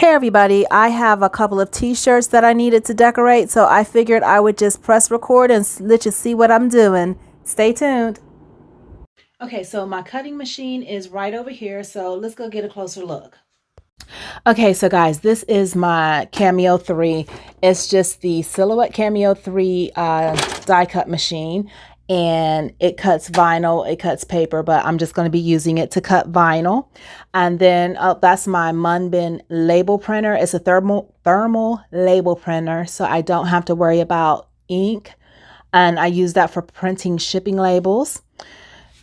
Hey everybody, I have a couple of t-shirts that I needed to decorate, so I figured I would just press record and let you see what I'm doing. Stay tuned. Okay, so my cutting machine is right over here, so let's go get a closer look. Okay, so guys, this is my Cameo 3. It's just the Silhouette Cameo 3 die cut machine, and it cuts vinyl, it cuts paper, but I'm just going to be using it to cut vinyl. And then that's my Munbin label printer. It's a thermal label printer, so I don't have to worry about ink, and I use that for printing shipping labels.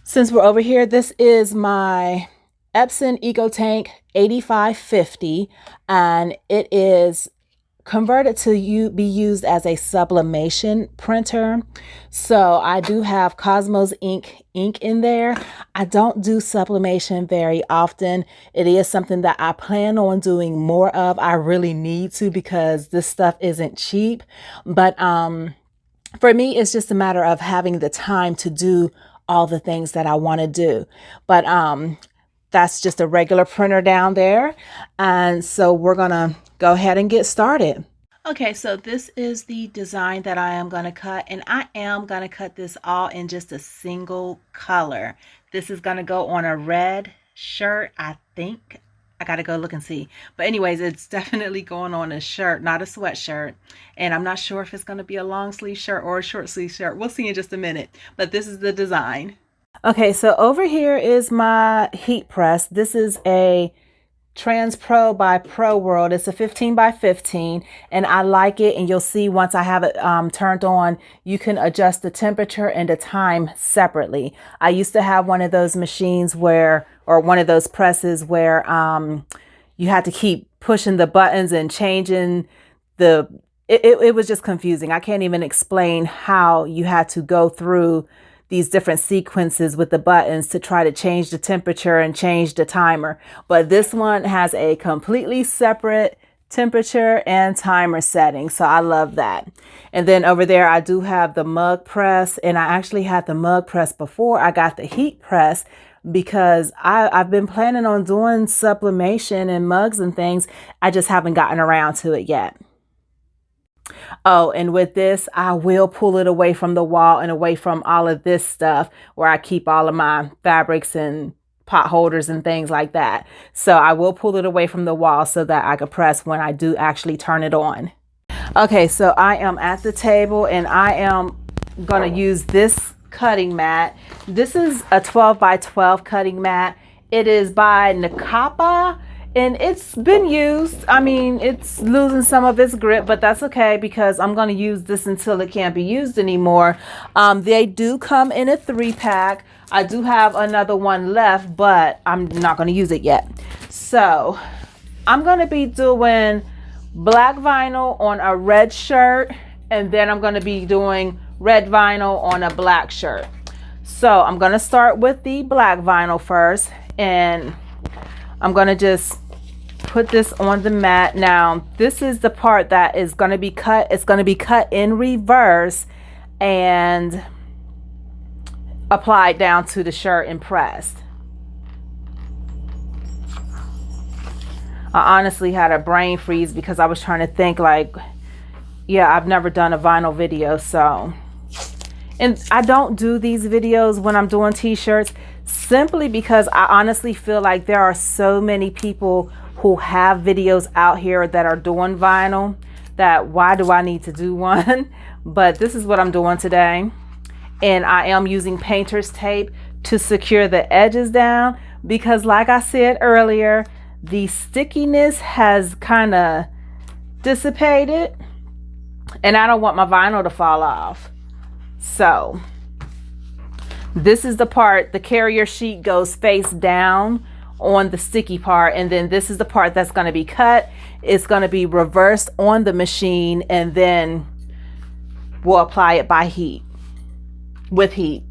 Since we're over here, this is my Epson EcoTank 8550, and it is converted to be used as a sublimation printer. So I do have Cosmos ink in there. I don't do sublimation very often. It is something that I plan on doing more of. I really need to, because this stuff isn't cheap. But for me, it's just a matter of having the time to do all the things that I want to do. But that's just a regular printer down there. And so we're gonna go ahead and get started. Okay, so this is the design that I am going to cut, and I am going to cut this all in just a single color. This is going to go on a red shirt, I think. I got to go look and see. But anyways, it's definitely going on a shirt, not a sweatshirt. And I'm not sure if it's going to be a long sleeve shirt or a short sleeve shirt. We'll see in just a minute. But this is the design. Okay, so over here is my heat press. This is a Trans Pro by Pro World. It's a 15 by 15, and I like it. And you'll see once I have it turned on, you can adjust the temperature and the time separately. I used to have one of those machines where, or one of those presses where you had to keep pushing the buttons and changing the, it was just confusing. I can't even explain how you had to go through these different sequences with the buttons to try to change the temperature and change the timer. But this one has a completely separate temperature and timer setting. So I love that. And then over there, I do have the mug press, and I actually had the mug press before I got the heat press, because I've been planning on doing sublimation and mugs and things. I just haven't gotten around to it yet. Oh, and with this, I will pull it away from the wall and away from all of this stuff where I keep all of my fabrics and pot holders and things like that. So I will pull it away from the wall so that I can press when I do actually turn it on. Okay, so I am at the table, and I am going to use this cutting mat. This is a 12 by 12 cutting mat. It is by Nakapa. And it's been used. I mean, it's losing some of its grip, but that's okay, because I'm going to use this until it can't be used anymore. They do come in a 3-pack. I do have another one left, but I'm not going to use it yet. So I'm going to be doing black vinyl on a red shirt, and then I'm going to be doing red vinyl on a black shirt. So I'm going to start with the black vinyl first, and I'm going to just put this on the mat. Now, this is the part that is going to be cut. It's going to be cut in reverse and applied down to the shirt and pressed. I honestly had a brain freeze because I was trying to think, like, yeah, I've never done a vinyl video, so. And I don't do these videos when I'm doing t-shirts, simply because I honestly feel like there are so many people who have videos out here that are doing vinyl, that why do I need to do one? But this is what I'm doing today. And I am using painter's tape to secure the edges down, because like I said earlier, the stickiness has kind of dissipated, and I don't want my vinyl to fall off. So this is the part, the carrier sheet goes face down on the sticky part, and then this is the part that's going to be cut. It's going to be reversed on the machine, and then we'll apply it by heat, with heat.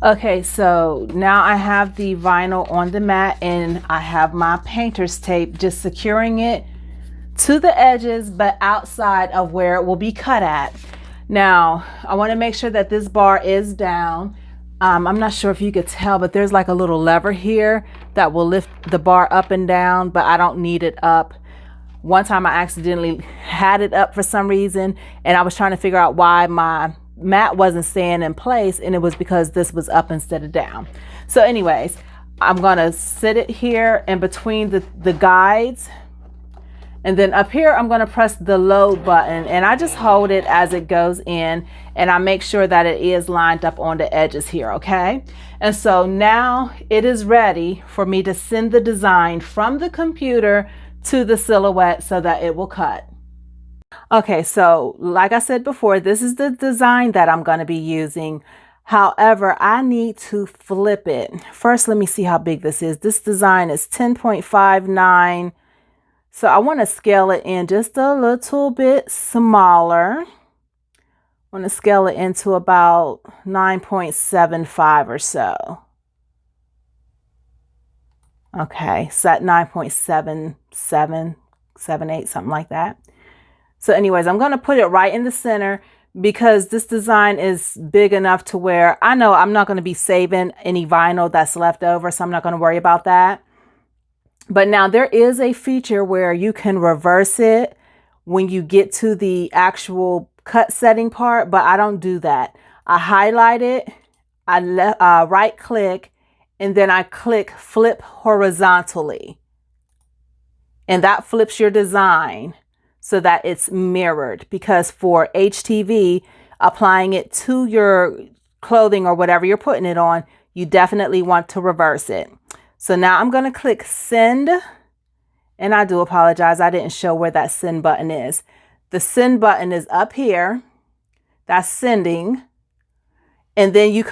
Okay, so now I have the vinyl on the mat, and I have my painter's tape just securing it to the edges, but outside of where it will be cut at. Now, I want to make sure that this bar is down. I'm not sure if you could tell, but there's like a little lever here that will lift the bar up and down, but I don't need it up. One time I accidentally had it up for some reason, and I was trying to figure out why my mat wasn't staying in place, and it was because this was up instead of down. So anyways, I'm gonna sit it here in between the guides, and then up here I'm gonna press the load button, and I just hold it as it goes in, and I make sure that it is lined up on the edges here, okay? And so now it is ready for me to send the design from the computer to the Silhouette so that it will cut. Okay, so like I said before, this is the design that I'm going to be using. However, I need to flip it. First, let me see how big this is. This design is 10.59. So I want to scale it in just a little bit smaller. I want to scale it into about 9.75 or so. Okay, so at 9.77, 78, something like that. So anyways, I'm going to put it right in the center because this design is big enough to where I know I'm not going to be saving any vinyl that's left over, so I'm not going to worry about that. But now there is a feature where you can reverse it when you get to the actual cut setting part, but I don't do that. I highlight it, I right click, and then I click flip horizontally. And that flips your design so that it's mirrored, because for HTV, applying it to your clothing or whatever you're putting it on, you definitely want to reverse it. So now I'm going to click send, and I do apologize, I didn't show where that send button is. The send button is up here. That's sending. And then you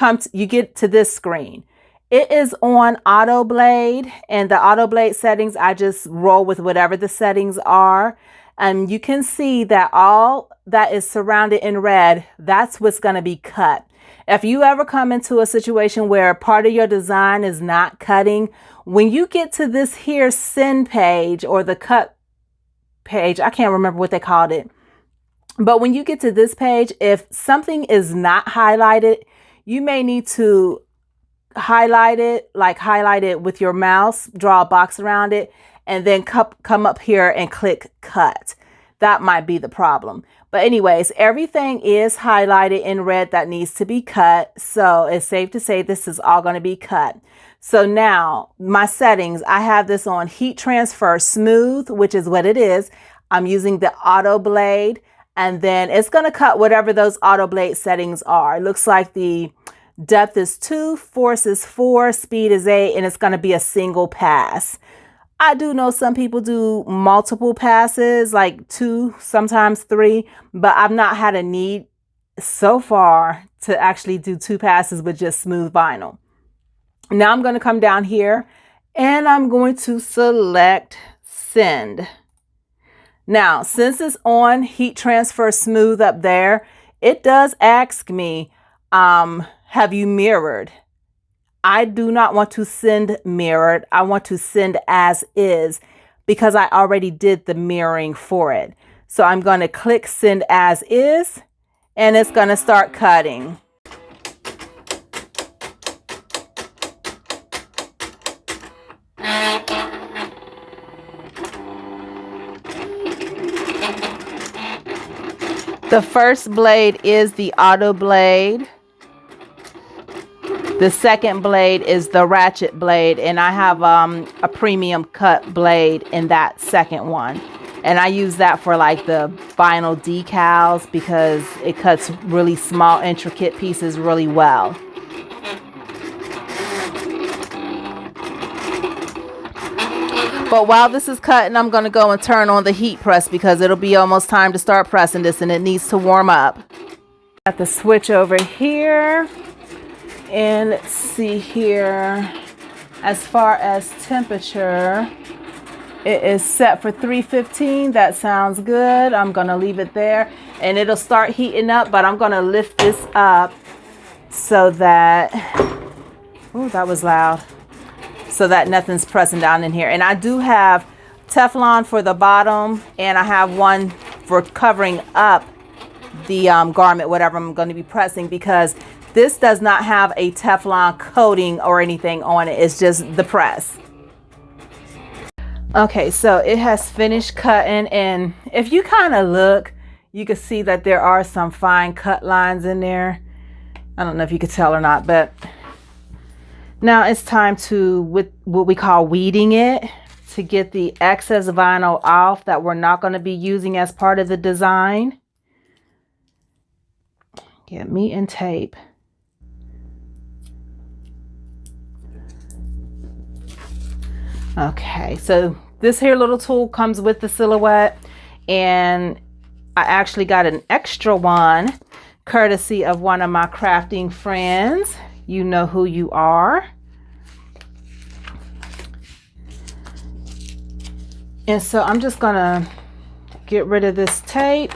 get to this screen. It is on auto blade, and the auto blade settings, I just roll with whatever the settings are. And you can see that all that is surrounded in red, that's what's going to be cut. If you ever come into a situation where part of your design is not cutting, when you get to this here send page or the cut page, I can't remember what they called it. But when you get to this page, if something is not highlighted, you may need to highlight it, like highlight it with your mouse, draw a box around it, and then come up here and click cut. That might be the problem. But anyways, everything is highlighted in red that needs to be cut. So it's safe to say this is all going to be cut. So now my settings, I have this on heat transfer smooth, which is what it is. I'm using the auto blade, and then it's going to cut whatever those auto blade settings are. It looks like the depth is 2, force is 4, speed is 8, and it's going to be a single pass. I do know some people do multiple passes, like 2, sometimes 3, but I've not had a need so far to actually do 2 passes with just smooth vinyl. Now I'm going to come down here and I'm going to select send. Now, since it's on heat transfer smooth up there, it does ask me, have you mirrored? I do not want to send mirrored. I want to send as is because I already did the mirroring for it. So I'm going to click send as is, and it's going to start cutting. The first blade is the auto blade. The second blade is the ratchet blade, and I have a premium cut blade in that second one. And I use that for like the vinyl decals because it cuts really small, intricate pieces really well. But while this is cutting, I'm going to go and turn on the heat press because it'll be almost time to start pressing this and it needs to warm up. Got the switch over here. And let's see here, as far as temperature, it is set for 315. That sounds good. I'm going to leave it there and it'll start heating up, but I'm going to lift this up so that, oh, that was loud, so that nothing's pressing down in here. And I do have Teflon for the bottom, and I have one for covering up the garment, whatever I'm going to be pressing, because this does not have a Teflon coating or anything on it. It's just the press. Okay, so it has finished cutting, and if you kind of look, you can see that there are some fine cut lines in there. I don't know if you could tell or not, but now it's time to, with what we call weeding it, to get the excess vinyl off that we're not going to be using as part of the design. Get meat and tape. Okay, so this here little tool comes with the Silhouette, and I actually got an extra one courtesy of one of my crafting friends. You know who you are. And so I'm just gonna get rid of this tape.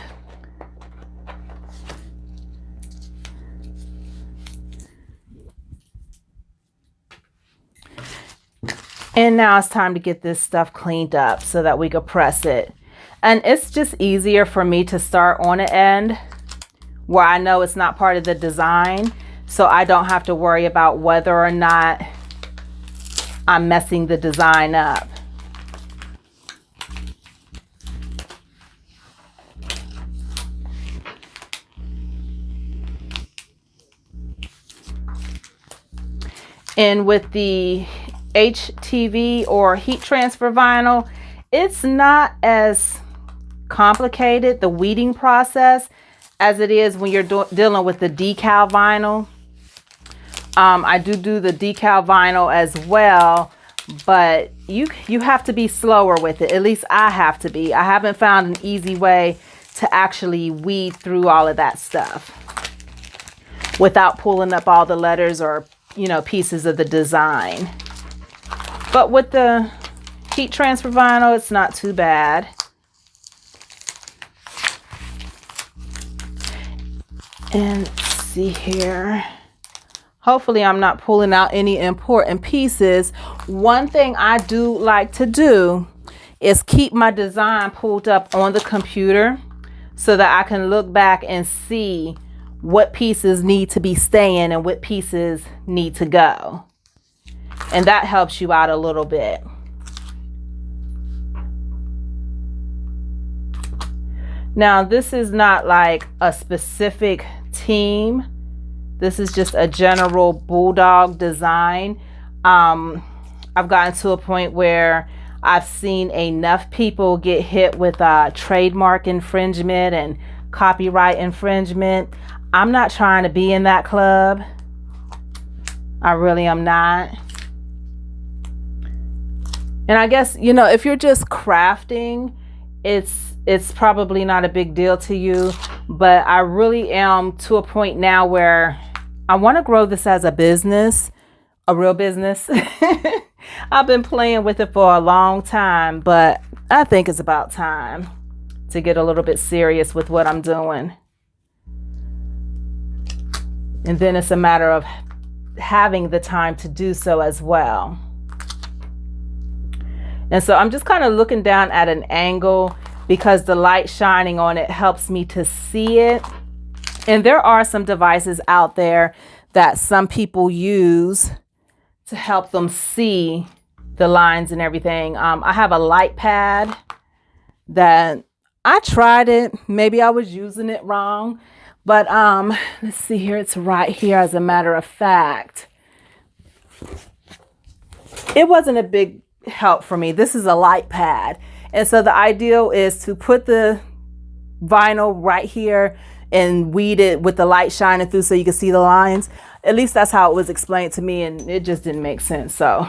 And now it's time to get this stuff cleaned up so that we can press it. And it's just easier for me to start on an end where I know it's not part of the design, so I don't have to worry about whether or not I'm messing the design up. And with the HTV or heat transfer vinyl, it's not as complicated, the weeding process, as it is when you're dealing with the decal vinyl. I do the decal vinyl as well, but you have to be slower with it. At least I have to be. I haven't found an easy way to actually weed through all of that stuff without pulling up all the letters or, you know, pieces of the design. But with the heat transfer vinyl, it's not too bad. And let's see here. Hopefully I'm not pulling out any important pieces. One thing I do like to do is keep my design pulled up on the computer so that I can look back and see what pieces need to be staying and what pieces need to go. And that helps you out a little bit. Now, this is not like a specific team. This is just a general bulldog design. I've gotten to a point where I've seen enough people get hit with trademark infringement and copyright infringement. I'm not trying to be in that club. I really am not. And I guess, you know, if you're just crafting, it's probably not a big deal to you. But I really am to a point now where I want to grow this as a business, a real business. I've been playing with it for a long time, but I think it's about time to get a little bit serious with what I'm doing. And then it's a matter of having the time to do so as well. And so I'm just kind of looking down at an angle because the light shining on it helps me to see it. And there are some devices out there that some people use to help them see the lines and everything. I have a light pad that I tried it. Maybe I was using it wrong, but let's see here. It's right here. As a matter of fact, it wasn't a big help for me. This is a light pad. And so the ideal is to put the vinyl right here and weed it with the light shining through so you can see the lines. At least that's how it was explained to me, and it just didn't make sense. So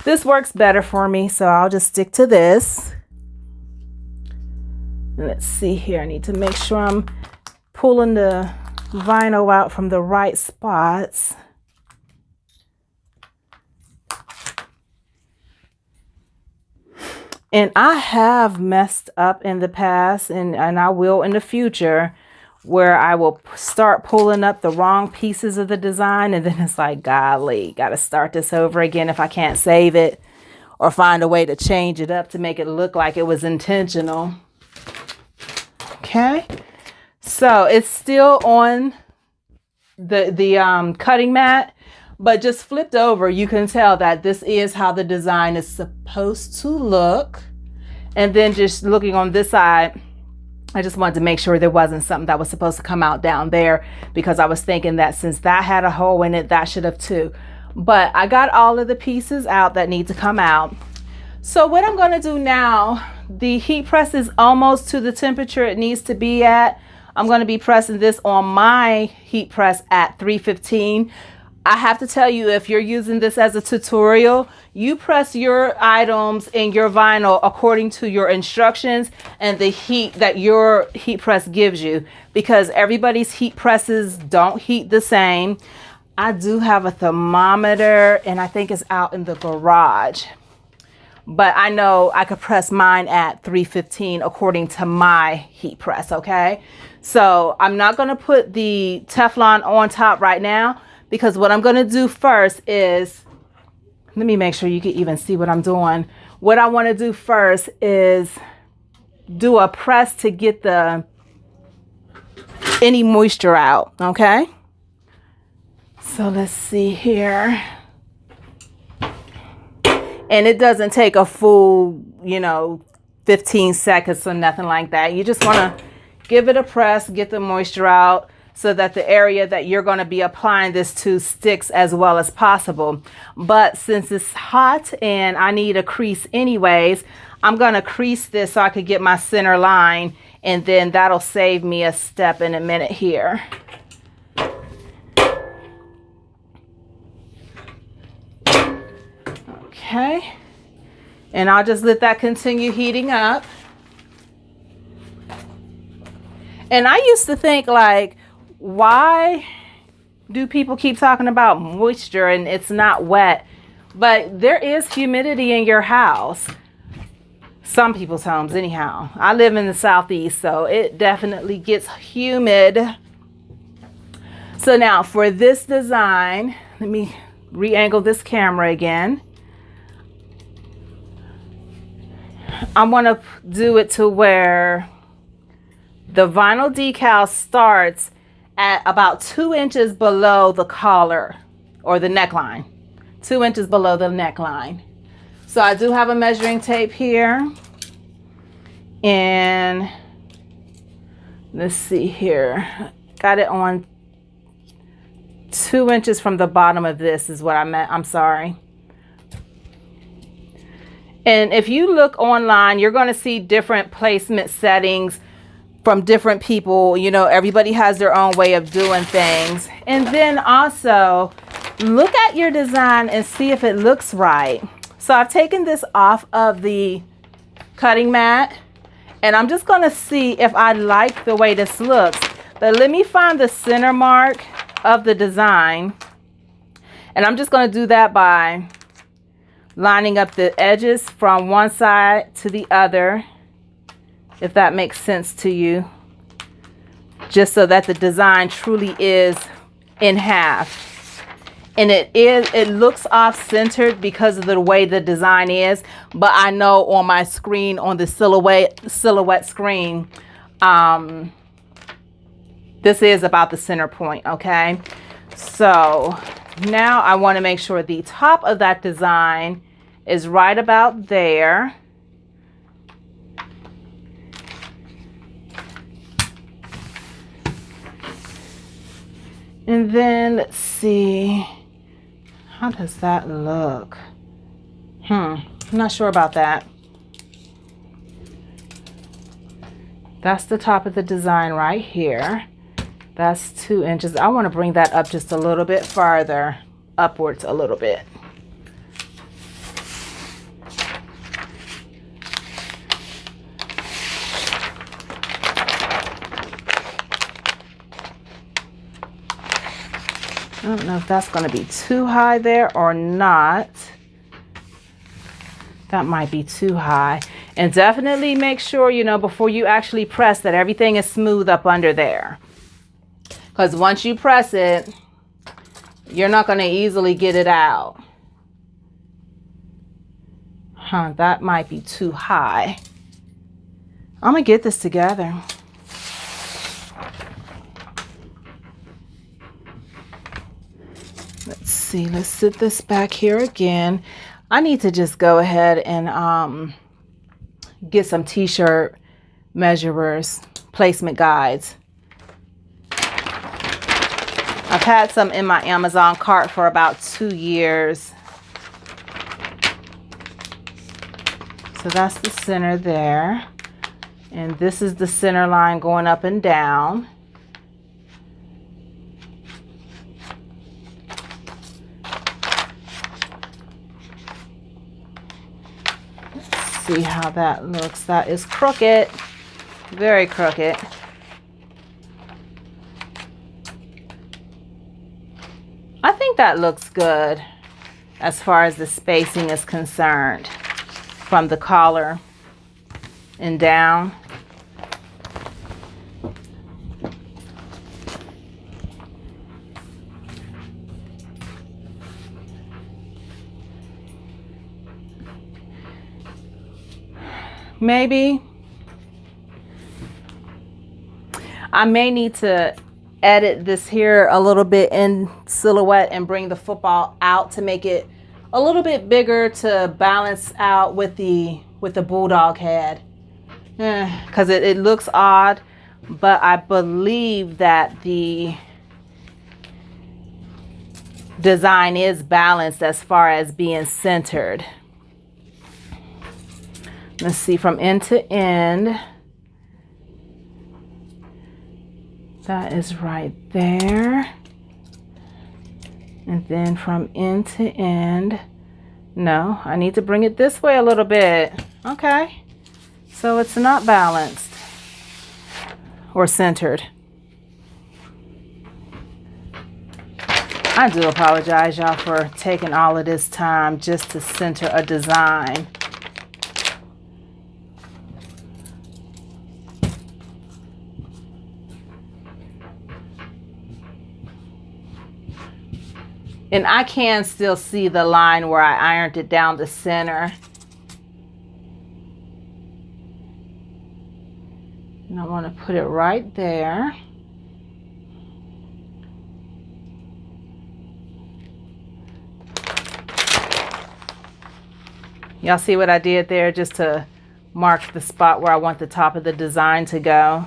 this works better for me, so I'll just stick to this. And let's see here. I need to make sure I'm pulling the vinyl out from the right spots. And I have messed up in the past, and I will in the future, where I will start pulling up the wrong pieces of the design, and then it's like, golly, got to start this over again if I can't save it or find a way to change it up to make it look like it was intentional. Okay, so it's still on the cutting mat, But just flipped over, you can tell that this is how the design is supposed to look. And then just looking on this side, I just wanted to make sure there wasn't something that was supposed to come out down there, because I was thinking that since that had a hole in it, that should have too. But I got all of the pieces out that need to come out. So what I'm going to do now, the heat press is almost to the temperature it needs to be at. I'm going to be pressing this on my heat press at 315. I have to tell you, if you're using this as a tutorial, you press your items in your vinyl according to your instructions and the heat that your heat press gives you, because everybody's heat presses don't heat the same. I do have a thermometer and I think it's out in the garage, but I know I could press mine at 315 according to my heat press. Okay, so I'm not going to put the Teflon on top right now, because what I'm going to do first is, let me make sure you can even see what I'm doing. What I want to do first is do a press to get any moisture out. Okay, so let's see here. And it doesn't take a full, 15 seconds or nothing like that. You just want to give it a press, get the moisture out, so that the area that you're going to be applying this to sticks as well as possible. But since it's hot and I need a crease anyways, I'm going to crease this so I could get my center line, and then that'll save me a step in a minute here. Okay, and I'll just let that continue heating up. And I used to think, like, why do people keep talking about moisture and it's not wet? But there is humidity in your house. Some people's homes anyhow. I live in the southeast, so it definitely gets humid. So now for this design, let me re-angle this camera again. I want to do it to where the vinyl decal starts at about 2 inches below the collar or the neckline, 2 inches below the neckline. So I do have a measuring tape here, and let's see here, got it on 2 inches from the bottom of this is what I meant. I'm sorry. And if you look online, you're going to see different placement settings from different people. Everybody has their own way of doing things. And then also look at your design and see if it looks right. So I've taken this off of the cutting mat, and I'm just going to see if I like the way this looks. But let me find the center mark of the design, and I'm just going to do that by lining up the edges from one side to the other, if that makes sense to you, just so that the design truly is in half. And it looks off-centered because of the way the design is, but I know on my screen, on the silhouette screen, this is about the center point. Okay, so now I want to make sure the top of that design is right about there. And then let's see, how does that look? I'm not sure about that. That's the top of the design right here. That's 2 inches. I want to bring that up just a little bit farther, upwards a little bit. I don't know if that's going to be too high there or not. That might be too high. And definitely make sure, before you actually press, that everything is smooth up under there. Because once you press it, you're not going to easily get it out. That might be too high. I'm going to get this together. Let's see, let's sit this back here again. I need to just go ahead and get some t-shirt measurers, placement guides. I've had some in my Amazon cart for about 2 years. So that's the center there. And this is the center line going up and down. Let's see how that looks. That is crooked, very crooked. I think that looks good as far as the spacing is concerned from the collar and down. Maybe I may need to edit this here a little bit in Silhouette and bring the football out to make it a little bit bigger to balance out with the bulldog head, because it looks odd, but I believe that the design is balanced as far as being centered. Let's see, from end to end, that is right there. And then from end to end, no, I need to bring it this way a little bit. Okay, so it's not balanced or centered. I do apologize, y'all, for taking all of this time just to center a design. And I can still see the line where I ironed it down the center. And I want to put it right there. Y'all see what I did there, just to mark the spot where I want the top of the design to go.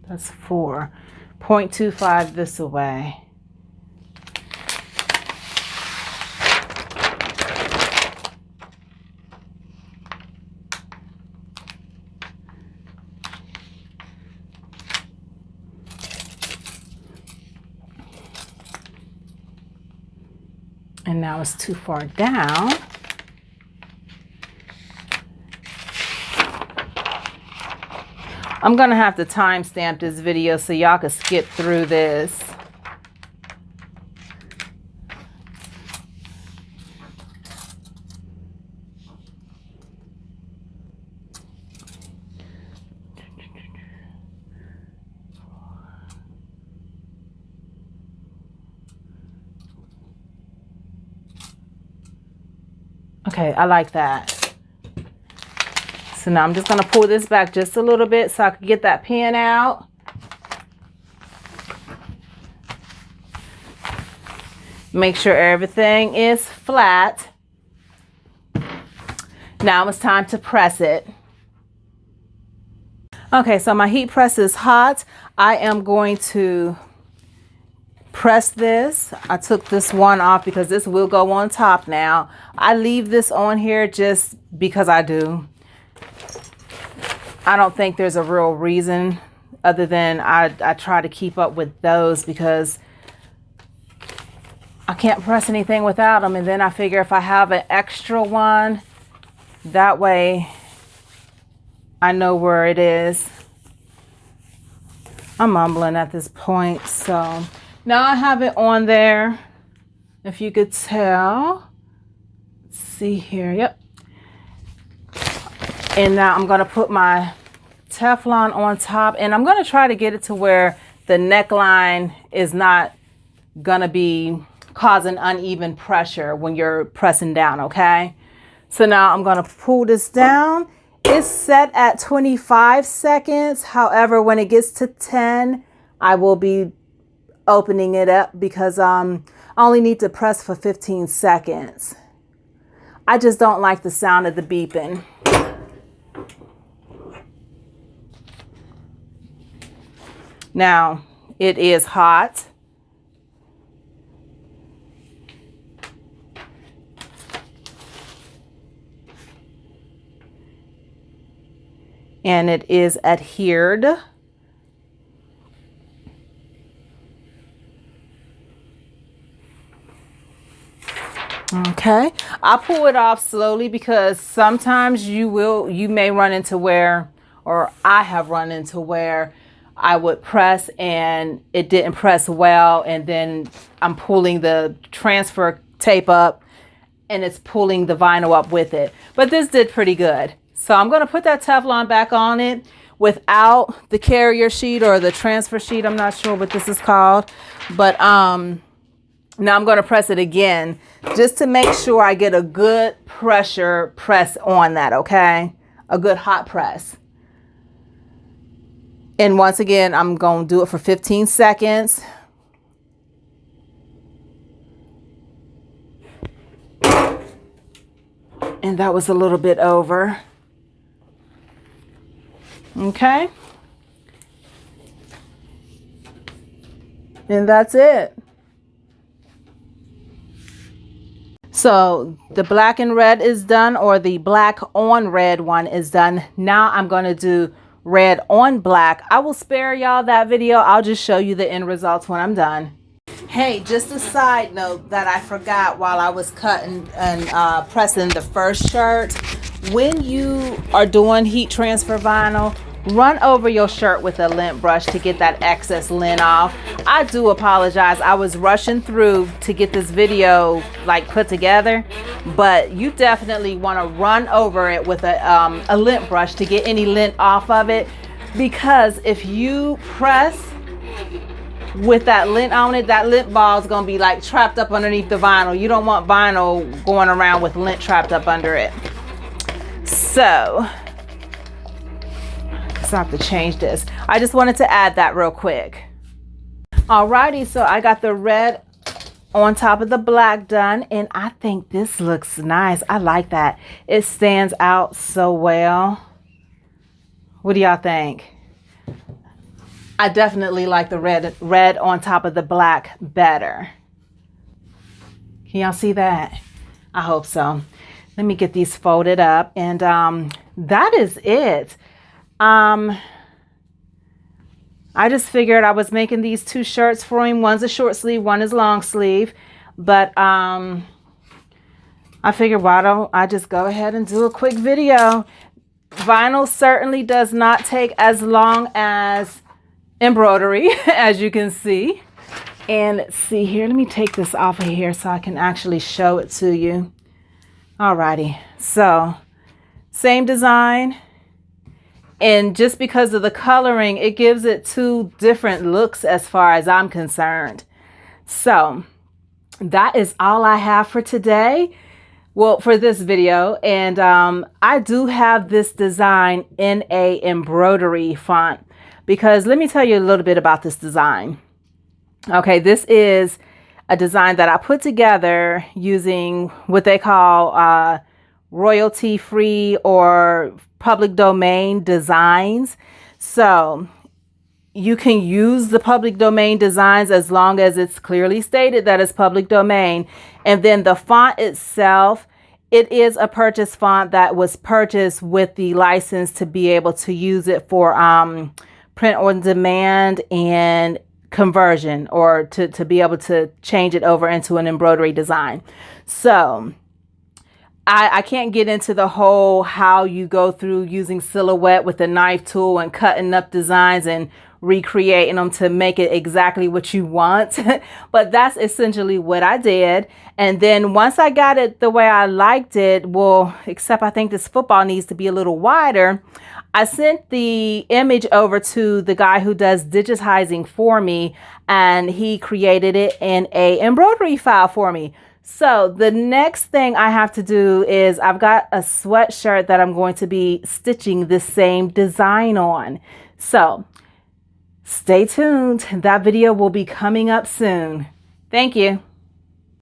That's 4.25 this away. And now it's too far down. I'm gonna have to timestamp this video so y'all can skip through this. Okay, I like that. So now I'm just going to pull this back just a little bit so I can get that pin out. Make sure everything is flat. Now it's time to press it. Okay, so my heat press is hot. I am going to press this. I took this one off because this will go on top now. I leave this on here just because I do. I don't think there's a real reason other than I try to keep up with those because I can't press anything without them. And then I figure if I have an extra one, that way I know where it is. I'm mumbling at this point. So now I have it on there. If you could tell. Let's see here. Yep. And now I'm going to put my Teflon on top, and I'm going to try to get it to where the neckline is not going to be causing uneven pressure when you're pressing down, okay? So now I'm gonna pull this down. It's set at 25 seconds. However, when it gets to 10, I will be opening it up because I only need to press for 15 seconds. I just don't like the sound of the beeping. Now, it is hot. And it is adhered. Okay, I'll pull it off slowly because sometimes you may run into where, or I have run into where I would press and it didn't press well, and then I'm pulling the transfer tape up and it's pulling the vinyl up with it. But this did pretty good. So I'm going to put that Teflon back on it without the carrier sheet or the transfer sheet. I'm not sure what this is called, but now I'm going to press it again just to make sure I get a good pressure press on that, okay? A good hot press. And once again, I'm going to do it for 15 seconds. And that was a little bit over. Okay. And that's it. So the black and red is done, or the black on red one is done. Now I'm going to do red on black. I will spare y'all that video. I'll just show you the end results when I'm done. Hey, just a side note that I forgot while I was cutting and pressing the first shirt. When you are doing heat transfer vinyl, run over your shirt with a lint brush to get that excess lint off. I do apologize. I was rushing through to get this video like put together, but you definitely want to run over it with a lint brush to get any lint off of it, because if you press with that lint on it, that lint ball is going to be like trapped up underneath the vinyl. You don't want vinyl going around with lint trapped up under it. So I have to change this. I just wanted to add that real quick. Alrighty, so I got the red on top of the black done, and I think this looks nice. I like that. It stands out so well. What do y'all think? I definitely like the red on top of the black better. Can y'all see that? I hope so. Let me get these folded up, and that is it. I just figured I was making these two shirts for him. One's a short sleeve, one is long sleeve. But I figured, why don't I just go ahead and do a quick video. Vinyl certainly does not take as long as embroidery, as you can see. And let's see here. Let me take this off of here so I can actually show it to you. Alrighty. So, same design. And just because of the coloring, it gives it two different looks as far as I'm concerned. So that is all I have for today. Well, for this video. And I do have this design in a embroidery font, because let me tell you a little bit about this design. Okay, this is a design that I put together using what they call royalty-free or public domain designs. So you can use the public domain designs as long as it's clearly stated that it's public domain. And then the font itself, it is a purchase font that was purchased with the license to be able to use it for print on demand and conversion, or to be able to change it over into an embroidery design. So I can't get into the whole how you go through using Silhouette with a knife tool and cutting up designs and recreating them to make it exactly what you want. But that's essentially what I did. And then once I got it the way I liked it, well, except I think this football needs to be a little wider, I sent the image over to the guy who does digitizing for me, and he created it in a embroidery file for me. So the next thing I have to do is I've got a sweatshirt that I'm going to be stitching the same design on. So stay tuned. That video will be coming up soon. Thank you.